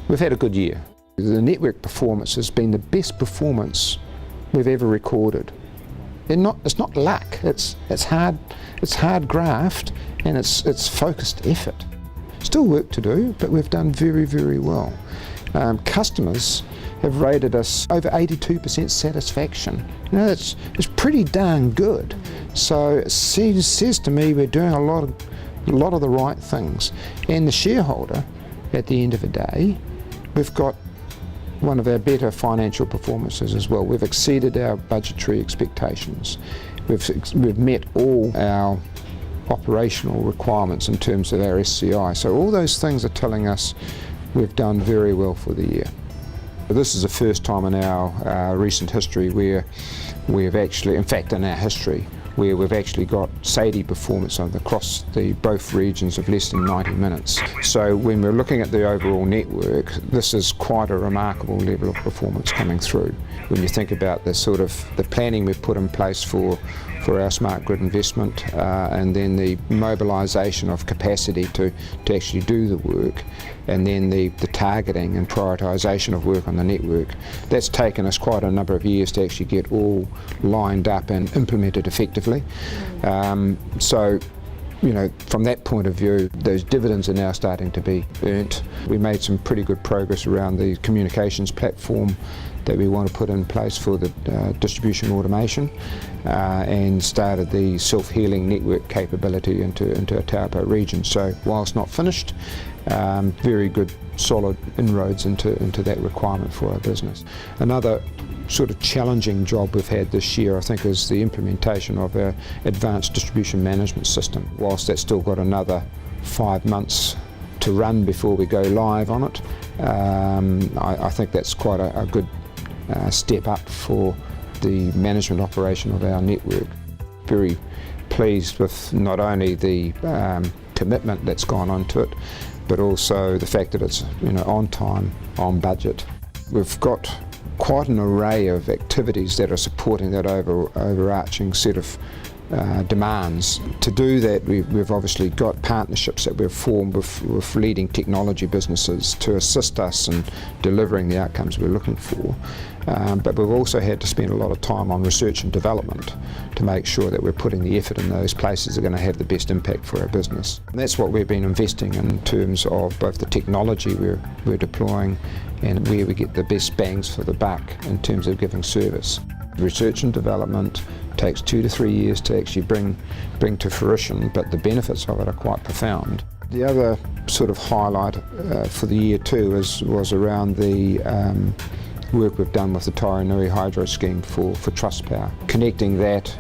We've had a good year. The network performance has been the best performance we've ever recorded. It's not luck, it's hard graft, and it's focused effort. Still work to do, but we've done very, very well. Customers have rated us over 82% satisfaction. You know, it's pretty darn good. So it says to me we're doing a lot of the right things. And the shareholder, at the end of the day, we've got one of our better financial performances as well. We've exceeded our budgetary expectations. We've met all our operational requirements in terms of our SCI. So all those things are telling us we've done very well for the year. This is the first time in our recent history where we've actually, in fact in our history, where we've actually got SAIDI performance across both regions of less than 90 minutes. So when we're looking at the overall network, this is quite a remarkable level of performance coming through. When you think about the planning we've put in place for our smart grid investment, and then the mobilisation of capacity to actually do the work, and then the targeting and prioritisation of work on the network, that's taken us quite a number of years to actually get all lined up and implemented effectively. So, you know, from that point of view, those dividends are now starting to be earned. We made some pretty good progress around the communications platform that we want to put in place for the distribution automation, and started the self-healing network capability into a Taupo region. So whilst not finished, very good solid inroads into that requirement for our business. Another sort of challenging job we've had this year, I think, is the implementation of our advanced distribution management system. Whilst that's still got another 5 months to run before we go live on it, I think that's quite a good step up for the management operation of our network. Very pleased with not only the commitment that's gone onto it, but also the fact that it's, you know, on time, on budget. We've got quite an array of activities that are supporting that overarching set of demands. To do that, we've obviously got partnerships that we've formed with leading technology businesses to assist us in delivering the outcomes we're looking for. But we've also had to spend a lot of time on research and development to make sure that we're putting the effort in those places that are going to have the best impact for our business. And that's what we've been investing in terms of both the technology we're deploying and where we get the best bangs for the buck in terms of giving service. Research and development takes 2 to 3 years to actually bring to fruition, but the benefits of it are quite profound. The other sort of highlight for the year too was around the work we've done with the Taranui Hydro Scheme for Trustpower. Connecting that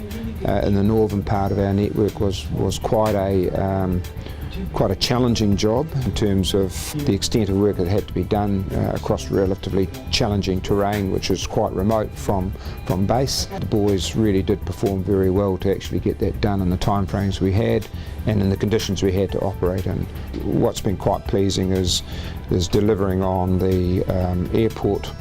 in the northern part of our network was quite a challenging job in terms of the extent of work that had to be done across relatively challenging terrain, which is quite remote from base. The boys really did perform very well to actually get that done in the timeframes we had and in the conditions we had to operate in. What's been quite pleasing is delivering on the airport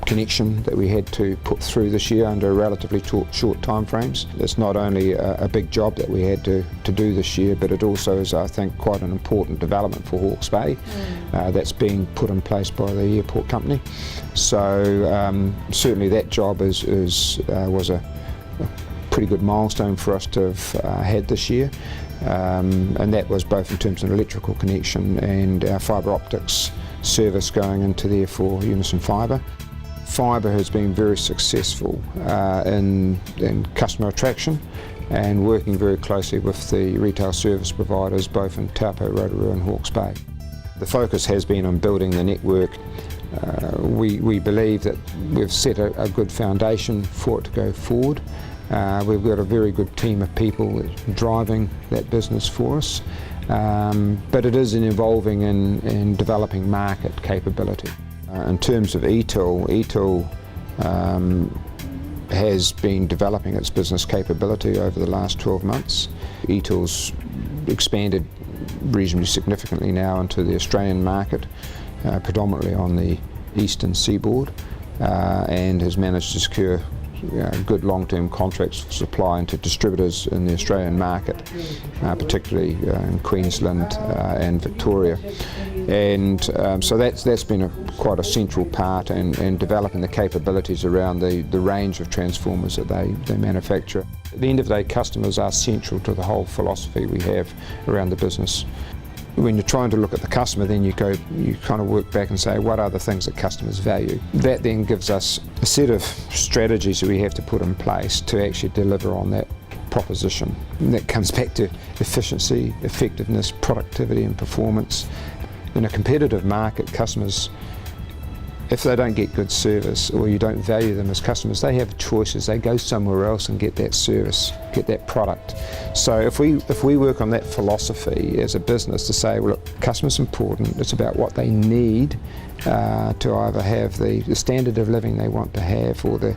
connection that we had to put through this year under relatively short time frames. It's not only a big job that we had to do this year, but it also is, I think, quite an important development for Hawke's Bay that's been put in place by the airport company. So certainly that job was a pretty good milestone for us to have had this year, and that was both in terms of electrical connection and our fibre optics service going into there for Unison Fibre. Fibre has been very successful in customer attraction and working very closely with the retail service providers both in Taupo, Rotorua and Hawke's Bay. The focus has been on building the network. We believe that we've set a good foundation for it to go forward. We've got a very good team of people driving that business for us, but it is an evolving and developing market capability. In terms of ETIL has been developing its business capability over the last 12 months. ETIL's expanded reasonably significantly now into the Australian market, predominantly on the eastern seaboard, and has managed to secure good long-term contracts for supply into distributors in the Australian market, particularly in Queensland and Victoria. And so that's been quite a central part in developing the capabilities around the range of transformers that they manufacture. At the end of the day, customers are central to the whole philosophy we have around the business. When you're trying to look at the customer, then you kind of work back and say, what are the things that customers value? That then gives us a set of strategies that we have to put in place to actually deliver on that proposition. And that comes back to efficiency, effectiveness, productivity and performance. In a competitive market, customers, if they don't get good service or you don't value them as customers, they have choices. They go somewhere else and get that service, get that product. So if we work on that philosophy as a business to say, well, look, customer's important, it's about what they need to either have the standard of living they want to have or the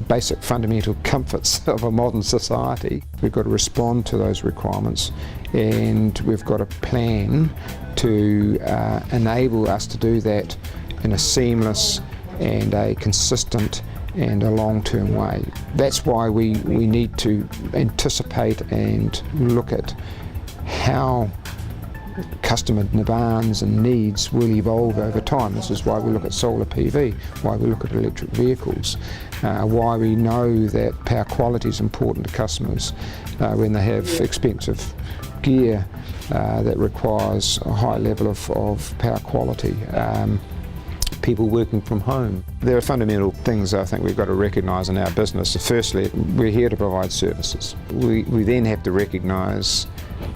basic fundamental comforts of a modern society. We've got to respond to those requirements, and we've got a plan to enable us to do that in a seamless and a consistent and a long-term way. That's why we need to anticipate and look at how customer demands and needs will evolve over time. This is why we look at solar PV, why we look at electric vehicles, why we know that power quality is important to customers when they have expensive gear that requires a high level of power quality. People working from home. There are fundamental things I think we've got to recognise in our business. Firstly, we're here to provide services. We then have to recognise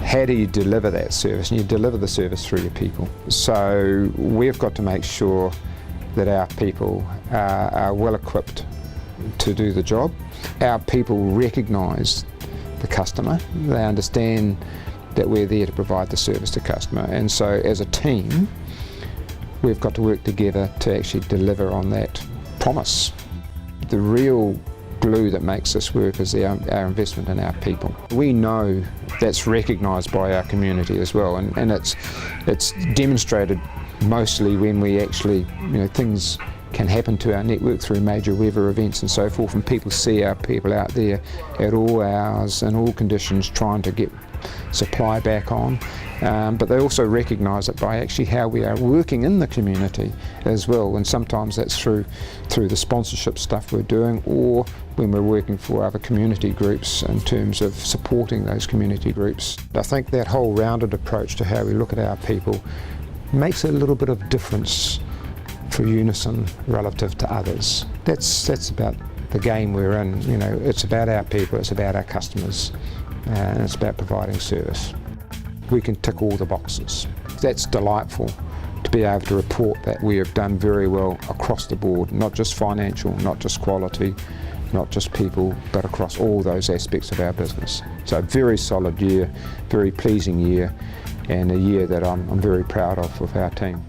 how do you deliver that service, and you deliver the service through your people. So we've got to make sure that our people are well equipped to do the job. Our people recognise the customer, they understand that we're there to provide the service to customer, and so as a team we've got to work together to actually deliver on that promise. The real glue that makes this work is our investment in our people. We know that's recognised by our community as well, and it's demonstrated mostly when we actually, things can happen to our network through major weather events and so forth, and people see our people out there at all hours and all conditions trying to get supply back on. But they also recognise it by actually how we are working in the community as well, and sometimes that's through the sponsorship stuff we're doing, or when we're working for other community groups in terms of supporting those community groups. I think that whole rounded approach to how we look at our people makes a little bit of difference for Unison relative to others. That's about the game we're in. It's about our people, it's about our customers, and it's about providing service. We can tick all the boxes. That's delightful to be able to report that we have done very well across the board, not just financial, not just quality, not just people, but across all those aspects of our business. So a very solid year, very pleasing year, and a year that I'm very proud of with our team.